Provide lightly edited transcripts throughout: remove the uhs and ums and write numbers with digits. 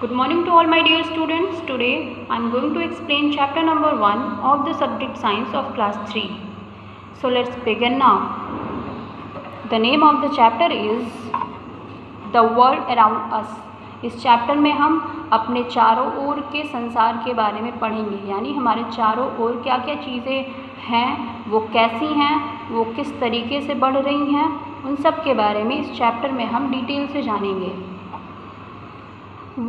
Good morning to all my dear students. Today I am going to explain chapter number 1 of the subject science of class 3. So let's begin now. The name of the chapter is The World Around Us. इस chapter में हम अपने चारों ओर के संसार के बारे में पढ़ेंगे, यानी हमारे चारों ओर क्या क्या चीज़ें हैं, वो कैसी हैं, वो किस तरीके से बढ़ रही हैं, उन सब के बारे में इस चैप्टर में हम डिटेल से जानेंगे.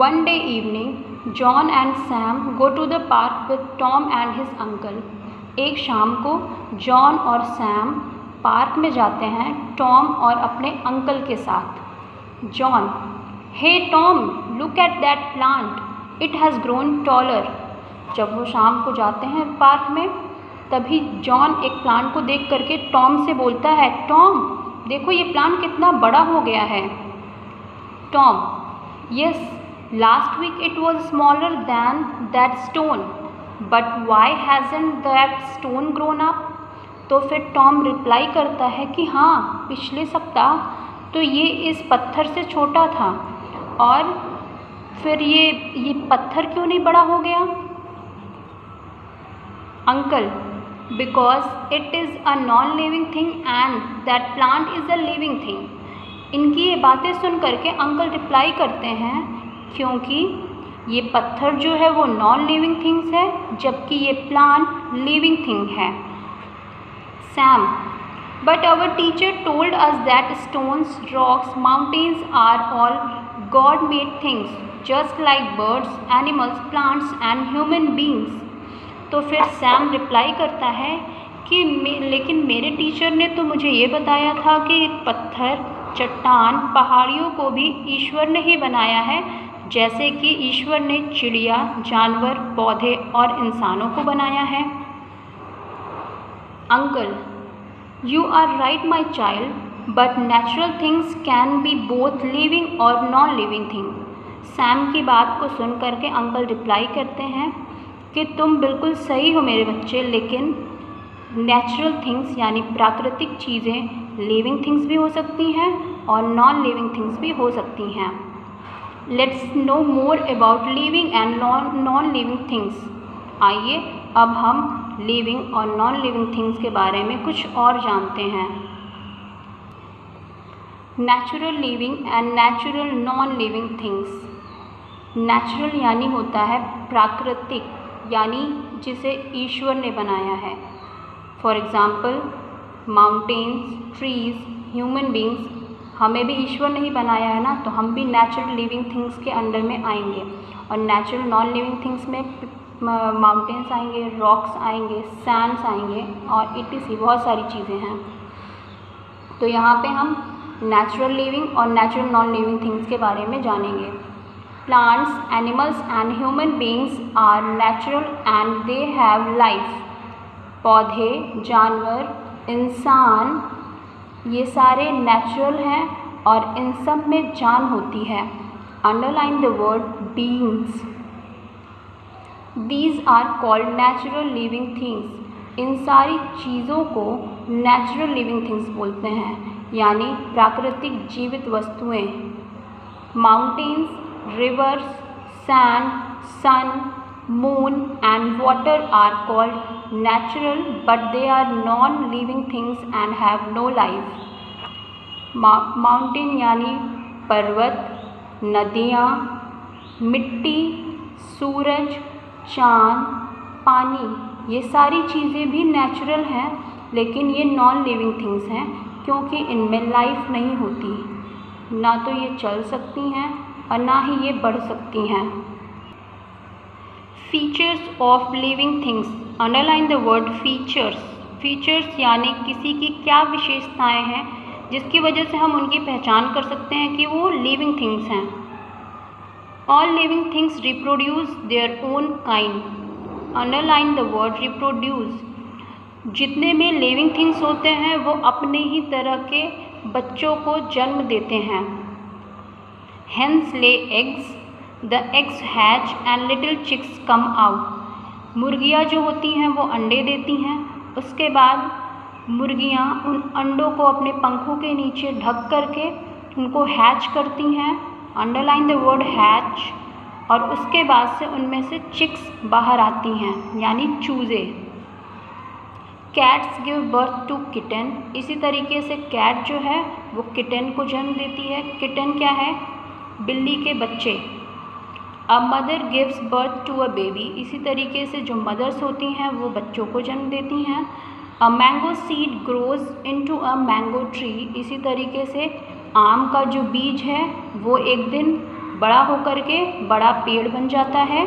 One day evening, John and Sam go to the park with Tom and his uncle. एक शाम को जॉन और सैम पार्क में जाते हैं टॉम और अपने अंकल के साथ. John: hey Tom, look at that plant, it has grown taller. जब वो शाम को जाते हैं पार्क में, तभी जॉन एक प्लांट को देख करके टॉम से बोलता है, टॉम देखो ये प्लांट कितना बड़ा हो गया है. Tom: yes, last week it was smaller than that stone, but why hasn't that stone grown up? तो फिर टॉम रिप्लाई करता है कि हाँ, पिछले सप्ताह तो ये इस पत्थर से छोटा था, और फिर ये पत्थर क्यों नहीं बड़ा हो गया? Uncle: because it is a non-living thing and that plant is a living thing. इनकी ये बातें सुन करके अंकल रिप्लाई करते हैं, क्योंकि ये पत्थर जो है वो नॉन लिविंग थिंग्स है, जबकि ये प्लांट लिविंग थिंग है. Sam: but our teacher told us that stones, rocks, mountains are all God made things, just like birds, animals, plants and human beings. तो फिर सैम रिप्लाई करता है कि लेकिन मेरे टीचर ने तो मुझे ये बताया था कि पत्थर, चट्टान, पहाड़ियों को भी ईश्वर ने ही बनाया है, जैसे कि ईश्वर ने चिड़िया, जानवर, पौधे और इंसानों को बनाया है. Uncle: you are right my child, but natural things can be both living और नॉन लिविंग थिंग. सैम की बात को सुन करके अंकल रिप्लाई करते हैं कि तुम बिल्कुल सही हो मेरे बच्चे, लेकिन नेचुरल थिंग्स यानी प्राकृतिक चीज़ें लिविंग थिंग्स भी हो सकती हैं और नॉन लिविंग थिंग्स भी हो सकती हैं. Let's no more about living and non living things. आइए अब हम लिविंग और नॉन लिविंग थिंग्स के बारे में कुछ और जानते हैं. Natural living and natural non living things. Natural यानी होता है प्राकृतिक, यानी जिसे ईश्वर ने बनाया है. For example mountains, trees, human beings, हमें भी ईश्वर ने ही बनाया है ना, तो हम भी नेचुरल लिविंग थिंग्स के अंडर में आएंगे. और नेचुरल नॉन लिविंग थिंग्स में माउंटेन्स आएंगे, रॉक्स आएंगे, सैंड्स आएंगे और इटीसी बहुत सारी चीज़ें हैं. तो यहाँ पे हम नेचुरल लिविंग और नेचुरल नॉन लिविंग थिंग्स के बारे में जानेंगे. Plants, animals and human beings are natural and they have life. पौधे, जानवर, इंसान, ये सारे नेचुरल हैं और इन सब में जान होती है. Underline the word beings. These are called natural living things. इन सारी चीज़ों को नेचुरल लिविंग थिंग्स बोलते हैं, यानी प्राकृतिक जीवित वस्तुएं. Mountains, rivers, sand, sun, moon and water are called natural, but they are non-living things and have no life. Mountain यानी पर्वत, नदियाँ, मिट्टी, सूरज, चाँद, पानी, ये सारी चीज़ें भी नेचुरल हैं, लेकिन ये नॉन लिविंग थिंग्स हैं, क्योंकि इनमें लाइफ नहीं होती. ना तो ये चल सकती हैं और ना ही ये बढ़ सकती हैं. Features of living things. Underline the word features. Features यानी किसी की क्या विशेषताएं हैं जिसकी वजह से हम उनकी पहचान कर सकते हैं कि वो लिविंग थिंग्स हैं. All living things reproduce their own kind. Underline the word reproduce. जितने भी लिविंग थिंग्स होते हैं वो अपने ही तरह के बच्चों को जन्म देते हैं. Hens lay eggs, the eggs hatch and little chicks come out. मुर्गियाँ जो होती हैं वो अंडे देती हैं, उसके बाद मुर्गियाँ उन अंडों को अपने पंखों के नीचे ढक करके उनको हैच करती हैं. Underline the word hatch. और उसके बाद से उनमें से चिक्स बाहर आती हैं यानी चूज़े। Cats give birth to kitten, इसी तरीके से कैट जो है वो किटन को जन्म देती है। किटन क्या है? बिल्ली के बच्चे। A mother gives birth to a baby, इसी तरीके से जो मदर्स होती हैं वो बच्चों को जन्म देती हैं। A mango seed grows into a mango tree, इसी तरीके से आम का जो बीज है वो एक दिन बड़ा होकर के बड़ा पेड़ बन जाता है।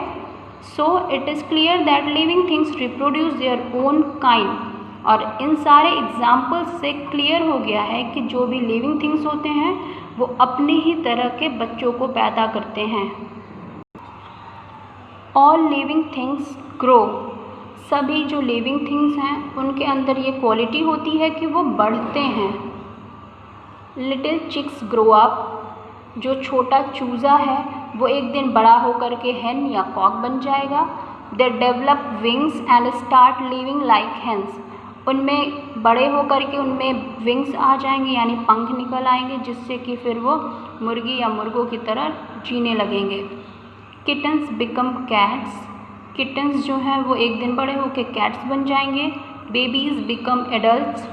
So it is clear that living things reproduce their own kind, और इन सारे एग्जाम्पल्स से क्लियर हो गया है कि जो भी लिविंग थिंग्स होते हैं वो अपने ही तरह के बच्चों को पैदा करते हैं। ऑल लिविंग थिंग्स ग्रो, सभी जो लिविंग थिंग्स हैं उनके अंदर ये क्वालिटी होती है कि वो बढ़ते हैं। लिटिल चिक्स ग्रो अप, जो छोटा चूज़ा है वो एक दिन बड़ा होकर के hen या कॉक बन जाएगा। They develop wings and start living like hence, उनमें बड़े होकर के उनमें विंग्स आ जाएंगे यानी पंख निकल आएंगे, जिससे कि फिर वो मुर्गी या मुर्गों की तरह जीने लगेंगे। किटन्स बिकम कैट्स, किटन्स जो हैं वो एक दिन बड़े होकर कैट्स बन जाएंगे। बेबीज़ बिकम एडल्ट्स,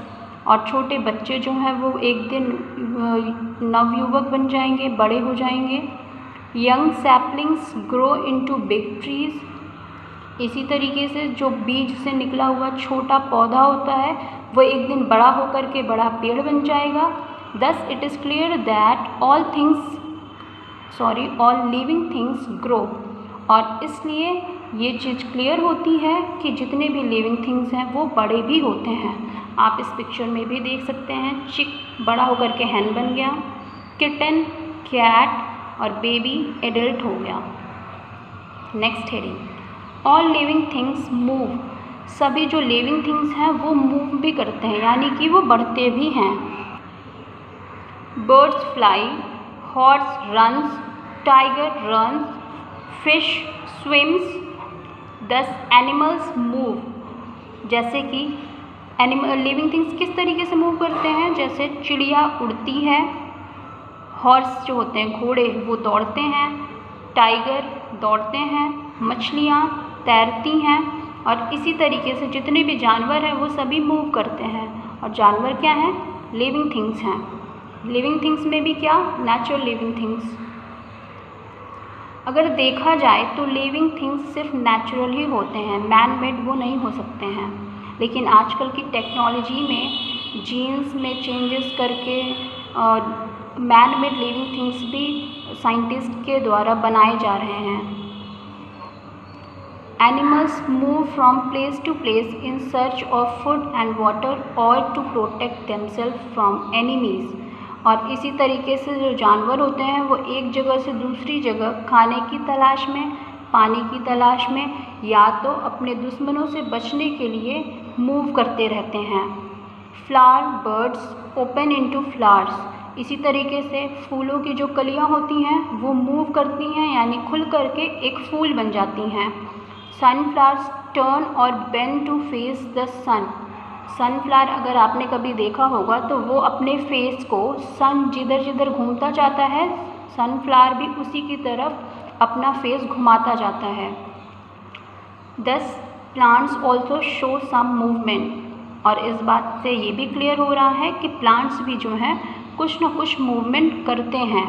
और छोटे बच्चे जो हैं वो एक दिन नवयुवक बन जाएंगे, बड़े हो जाएंगे। Young saplings grow into big trees, इसी तरीके से जो बीज से निकला हुआ छोटा पौधा होता है वो एक दिन बड़ा होकर के बड़ा पेड़ बन जाएगा। Thus it is clear that all living things grow, और इसलिए ये चीज़ क्लियर होती है कि जितने भी लिविंग थिंग्स हैं वो बड़े भी होते हैं। आप इस पिक्चर में भी देख सकते हैं, चिक बड़ा होकर के hen बन गया, किटन कैट और बेबी एडल्ट हो गया। Next heading, all living things move, सभी जो लिविंग थिंग्स हैं वो मूव भी करते हैं यानी कि वो बढ़ते भी हैं। Birds fly, horse runs, tiger runs, fish swims, दस एनिमल्स मूव, जैसे कि लिविंग थिंग्स किस तरीके से मूव करते हैं, जैसे चिड़िया उड़ती है, हॉर्स जो होते हैं घोड़े वो दौड़ते हैं, टाइगर दौड़ते हैं, मछलियाँ तैरती हैं, और इसी तरीके से जितने भी जानवर हैं वो सभी मूव करते हैं। और जानवर क्या हैं? लिविंग थिंग्स हैं। लिविंग थिंग्स में भी क्या? Natural living things. अगर देखा जाए तो लिविंग थिंग्स सिर्फ नेचुरल ही होते हैं, मैन मेड वो नहीं हो सकते हैं। लेकिन आजकल की टेक्नोलॉजी में जीन्स में चेंजेस करके मैन मेड लिविंग थिंग्स भी साइंटिस्ट के द्वारा बनाए जा रहे हैं। Animals move from place to place in search of food and water और to protect themselves from enemies, और इसी तरीके से जो जानवर होते हैं वो एक जगह से दूसरी जगह खाने की तलाश में, पानी की तलाश में, या तो अपने दुश्मनों से बचने के लिए मूव करते रहते हैं। Flower birds open into flowers, इसी तरीके से फूलों की जो कलियां होती हैं वो मूव करती हैं यानी खुल करके एक फूल बन जाती हैं। सनफ्लावर्स टर्न और bend to face the sun, sunflower अगर आपने कभी देखा होगा तो वो अपने फेस को सन जिधर जिधर घूमता जाता है सनफ्लावर भी उसी की तरफ अपना फेस घुमाता जाता है। Thus plants also show some movement, और इस बात से ये भी क्लियर हो रहा है कि प्लांट्स भी जो हैं कुछ न कुछ मूवमेंट करते हैं।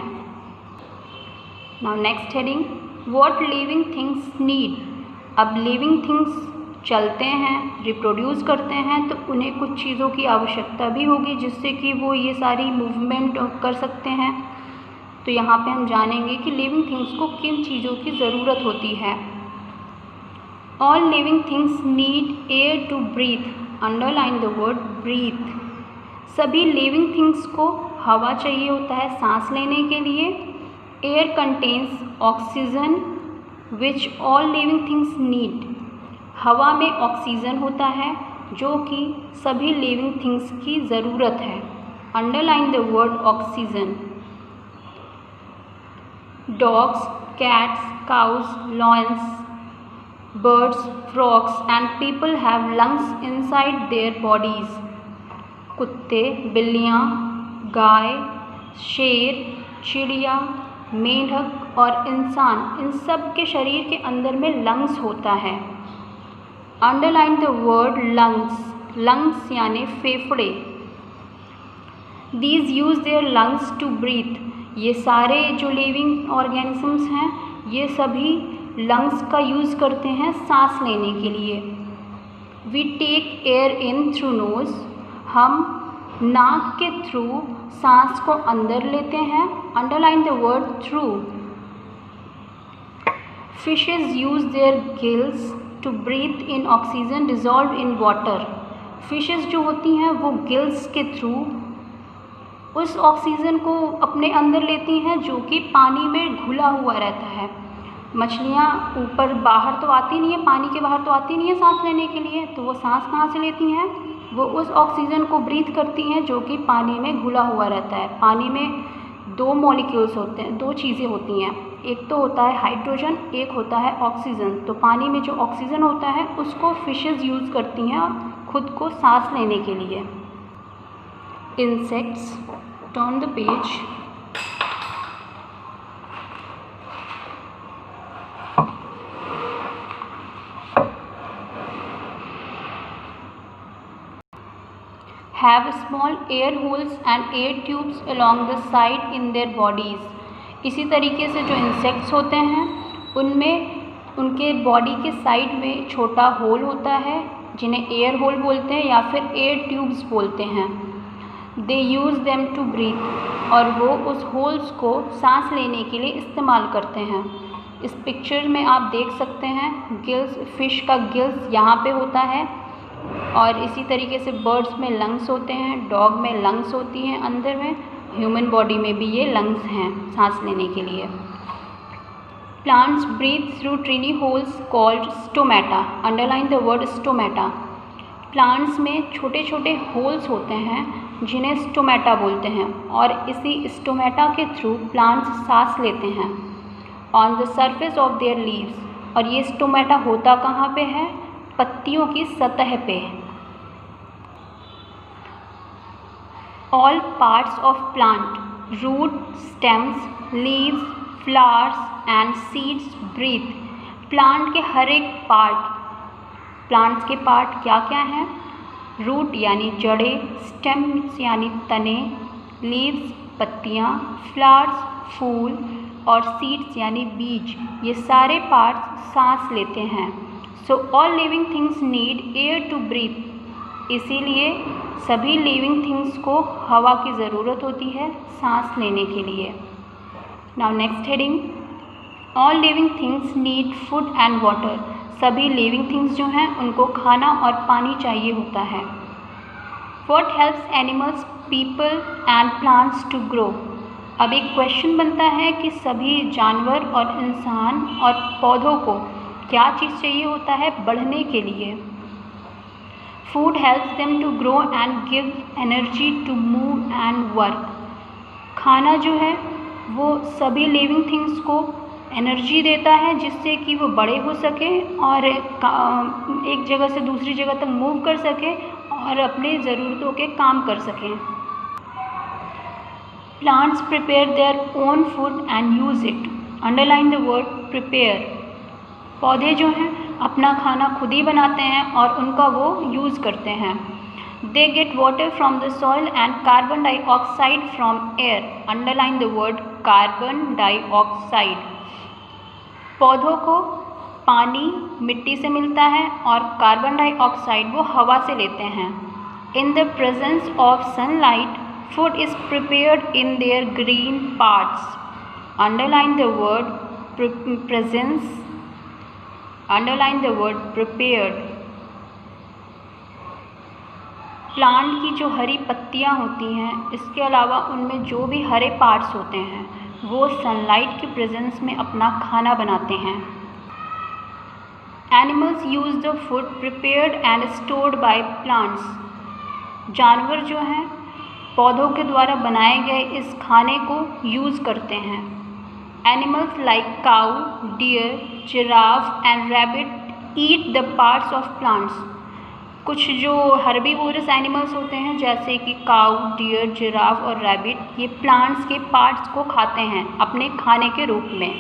Now next heading, what living things need, अब लिविंग थिंग्स चलते हैं, रिप्रोड्यूस करते हैं, तो उन्हें कुछ चीज़ों की आवश्यकता भी होगी जिससे कि वो ये सारी मूवमेंट कर सकते हैं। तो यहाँ पे हम जानेंगे कि लिविंग थिंग्स को किन चीज़ों की ज़रूरत होती है। All living things need air to breathe, underline the word breathe, सभी लिविंग थिंग्स को हवा चाहिए होता है सांस लेने के लिए। Air contains oxygen which all living things need, हवा में ऑक्सीजन होता है जो कि सभी लिविंग थिंग्स की ज़रूरत है, underline the word oxygen. Dogs, cats, cows, lions, birds, frogs and people have lungs inside their bodies, कुत्ते, बिल्लियाँ, गाय, शेर, चिड़िया, मेंढक और इंसान, इन सब के शरीर के अंदर में लंग्स होता है। Underline the word lungs, lungs यानी फेफड़े। These use their lungs to breathe, ये सारे जो लिविंग ऑर्गेनिजम्स हैं ये सभी लंग्स का यूज़ करते हैं सांस लेने के लिए। We take air in through nose, हम नाक के थ्रू सांस को अंदर लेते हैं। Underline the word through. Fishes use their gills to breathe in oxygen dissolve in water. Fishes जो होती हैं वो गिल्स के थ्रू उस ऑक्सीजन को अपने अंदर लेती हैं जो कि पानी में घुला हुआ रहता है। मछलियाँ ऊपर बाहर तो आती नहीं है, पानी के बाहर तो आती नहीं है सांस लेने के लिए, तो वो सांस कहाँ से लेती हैं? वो उस ऑक्सीजन को ब्रीथ करती हैं जो कि पानी में घुला हुआ रहता है। पानी में दो मॉलिक्यूल्स होते हैं, दो चीज़ें होती हैं, एक तो होता है हाइड्रोजन, एक होता है ऑक्सीजन। तो पानी में जो ऑक्सीजन होता है उसको फिशेज यूज़ करती हैं खुद को सांस लेने के लिए। Insects, turn the page. Have small air holes and air tubes along the side in their bodies. इसी तरीके से जो इंसेक्ट्स होते हैं उनमें उनके बॉडी के साइड में छोटा होल होता है जिन्हें एयर होल बोलते हैं या फिर एयर ट्यूब्स बोलते हैं। दे यूज़ देम टू ब्रीथ, और वो उस होल्स को सांस लेने के लिए इस्तेमाल करते हैं। इस पिक्चर में आप देख सकते हैं गिल्स, फिश का गिल्स यहाँ पे होता है, और इसी तरीके से बर्ड्स में लंग्स होते हैं, डॉग में लंग्स होती हैं अंदर में, ह्यूमन बॉडी में भी ये लंग्स हैं सांस लेने के लिए। Plants breathe through tiny holes called stomata. Underline the word stomata. Plants में छोटे छोटे होल्स होते हैं जिन्हें स्टोमेटा बोलते हैं, और इसी स्टोमेटा के थ्रू प्लांट्स सांस लेते हैं। On the surface of their leaves, और ये स्टोमेटा होता कहाँ पे है? पत्तियों की सतह पे। All parts of plant, root, stems, leaves, flowers and seeds breathe. Plant के हर एक पार्ट, प्लांट्स के पार्ट क्या क्या हैं? रूट यानी जड़ें, स्टेम्स यानी तने, लीव्स पत्तियाँ, फ्लावर्स फूल, और सीड्स यानी बीज, ये सारे पार्ट्स सांस लेते हैं। So all living things need air to breathe. इसीलिए सभी लिविंग थिंग्स को हवा की ज़रूरत होती है सांस लेने के लिए। Now next heading, all living things need food and water. सभी लिविंग थिंग्स जो हैं उनको खाना और पानी चाहिए होता है। What helps animals, people and plants to grow. अब एक क्वेश्चन बनता है कि सभी जानवर और इंसान और पौधों को क्या चीज़ चाहिए होता है बढ़ने के लिए? Food helps them to grow and give energy to move and work. खाना जो है वो सभी लिविंग थिंग्स को एनर्जी देता है जिससे कि वो बड़े हो सके और एक जगह से दूसरी जगह तक मूव कर सके और अपने ज़रूरतों के काम कर सकें। Plants prepare their own food and use it. Underline the word prepare. पौधे जो हैं अपना खाना खुद ही बनाते हैं और उनका वो यूज़ करते हैं। They get water from the soil and carbon dioxide from air. Underline the word carbon dioxide. पौधों को पानी मिट्टी से मिलता है और कार्बन डाइऑक्साइड वो हवा से लेते हैं। In the presence of sunlight food is prepared in their green parts. Underline the word presence. Underline the word prepared. Plant की जो हरी पत्तियाँ होती हैं, इसके अलावा उनमें जो भी हरे पार्ट्स होते हैं वो सनलाइट के प्रेजेंस में अपना खाना बनाते हैं। Animals use the food prepared and stored by plants. जानवर जो हैं पौधों के द्वारा बनाए गए इस खाने को यूज़ करते हैं। Animals like cow, deer, giraffe and rabbit eat the parts of plants. कुछ जो हर्बीवोरस एनिमल्स होते हैं जैसे कि काऊ, डियर, जिराफ और रैबिट, ये प्लांट्स के पार्ट्स को खाते हैं अपने खाने के रूप में।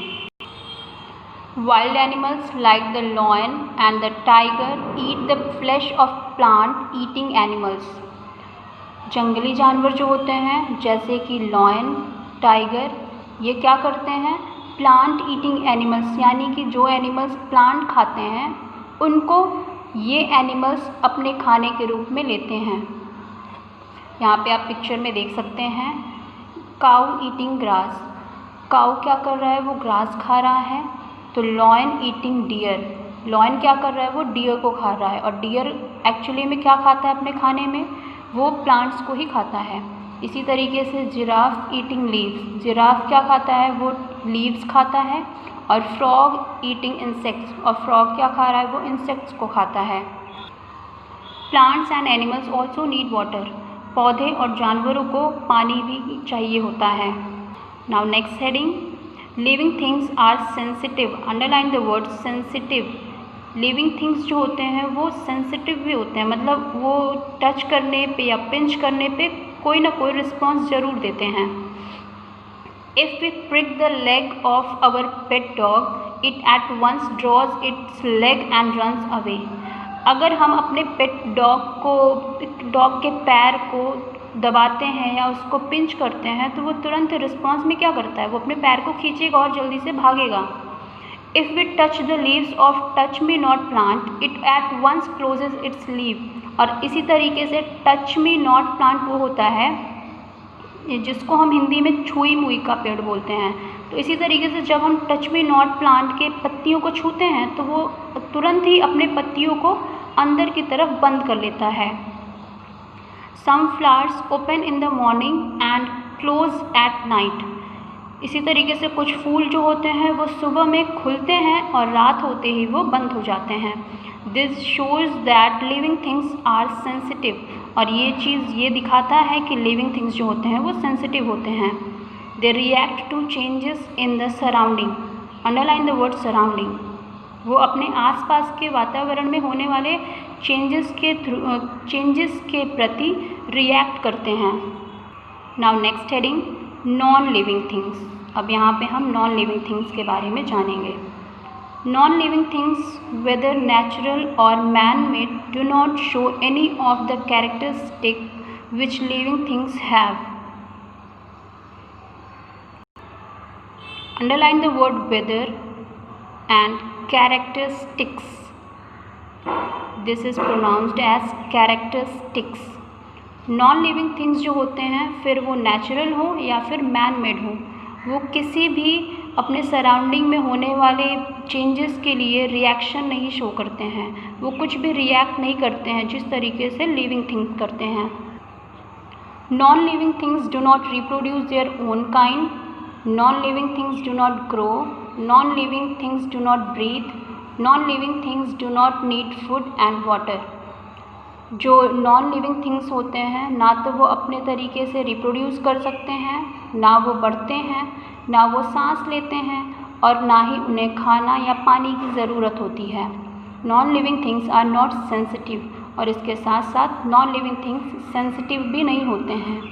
Wild animals like the lion and the tiger eat the flash of plant eating animals. जंगली जानवर जो होते हैं जैसे कि लॉयन, टाइगर, ये क्या करते हैं, प्लांट ईटिंग एनिमल्स, यानी कि जो एनिमल्स प्लांट खाते हैं उनको ये एनिमल्स अपने खाने के रूप में लेते हैं। यहाँ पे आप पिक्चर में देख सकते हैं काऊ ईटिंग ग्रास। काऊ क्या कर रहा है, वो ग्रास खा रहा है। तो लॉयन ईटिंग डियर, लॉयन क्या कर रहा है, वो डियर को खा रहा है। और डियर एक्चुअली में क्या खाता है अपने खाने में, वो प्लांट्स को ही खाता है। इसी तरीके से जिराफ ईटिंग लीव्स, जिराफ क्या खाता है, वो लीव्स खाता है। और फ्रॉग ईटिंग इंसेक्ट्स, और फ्रॉग क्या खा रहा है, वो इंसेक्ट्स को खाता है। Plants and animals also need water, पौधे और जानवरों को पानी भी चाहिए होता है। Now next heading, living things are sensitive, underline the word sensitive. Living things जो होते हैं वो सेंसिटिव भी होते हैं, मतलब वो टच करने पे या पिंच करने पे कोई ना कोई रिस्पॉन्स ज़रूर देते हैं। If we prick the leg of our pet dog, it at once draws its leg and runs away. अगर हम अपने पेट डॉग के पैर को दबाते हैं या उसको पिंच करते हैं तो वो तुरंत रिस्पॉन्स में क्या करता है, वो अपने पैर को खींचेगा और जल्दी से भागेगा। If we touch the leaves of touch me not plant, it at once closes its leaf. और इसी तरीके से touch me not plant वो होता है जिसको हम हिंदी में छुई मुई का पेड़ बोलते हैं। तो इसी तरीके से जब हम टच मी नॉट प्लांट के पत्तियों को छूते हैं तो वो तुरंत ही अपने पत्तियों को अंदर की तरफ बंद कर लेता है। Some flowers open in the morning and close at night. इसी तरीके से कुछ फूल जो होते हैं वो सुबह में खुलते हैं और रात होते ही वो बंद हो जाते हैं। This shows that living things are sensitive, और ये चीज़ ये दिखाता है कि लिविंग थिंग्स जो होते हैं वो सेंसिटिव होते हैं। They react to changes in the surrounding, underline the word surrounding. वो अपने आसपास के वातावरण में होने वाले चेंजेस के प्रति रिएक्ट करते हैं। Now next heading, non living things. अब यहाँ पे हम नॉन लिविंग थिंग्स के बारे में जानेंगे। Non living things whether natural or man-made do not show any of the characteristic which living things have. Underline the word whether and characteristics. This is pronounced as characteristics. Non living things जो होते हैं फिर वो natural हो या फिर man made हो, वो किसी भी अपने सराउंडिंग में होने वाले चेंजेस के लिए रिएक्शन नहीं शो करते हैं, वो कुछ भी रिएक्ट नहीं करते हैं जिस तरीके से लिविंग थिंग्स करते हैं। Non living things do not reproduce their own kind, non living things do not grow, non living things do not breathe, non living things do not need food and water. जो non living things होते हैं ना तो वो अपने तरीके से reproduce कर सकते हैं, ना वो बढ़ते हैं, ना वो सांस लेते हैं, और ना ही उन्हें खाना या पानी की ज़रूरत होती है। Non living things are not sensitive, और इसके साथ साथ नॉन लिविंग थिंग्स सेंसिटिव भी नहीं होते हैं।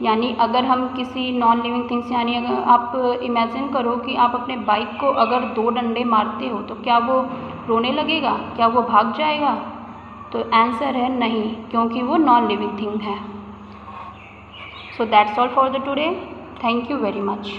यानी अगर हम किसी नॉन लिविंग थिंग्स, यानी अगर आप इमेजिन करो कि आप अपने बाइक को अगर 2 डंडे मारते हो तो क्या वो रोने लगेगा, क्या वो भाग जाएगा? तो आंसर है नहीं, क्योंकि वो नॉन लिविंग थिंग है। So that's all for the today. Thank you very much.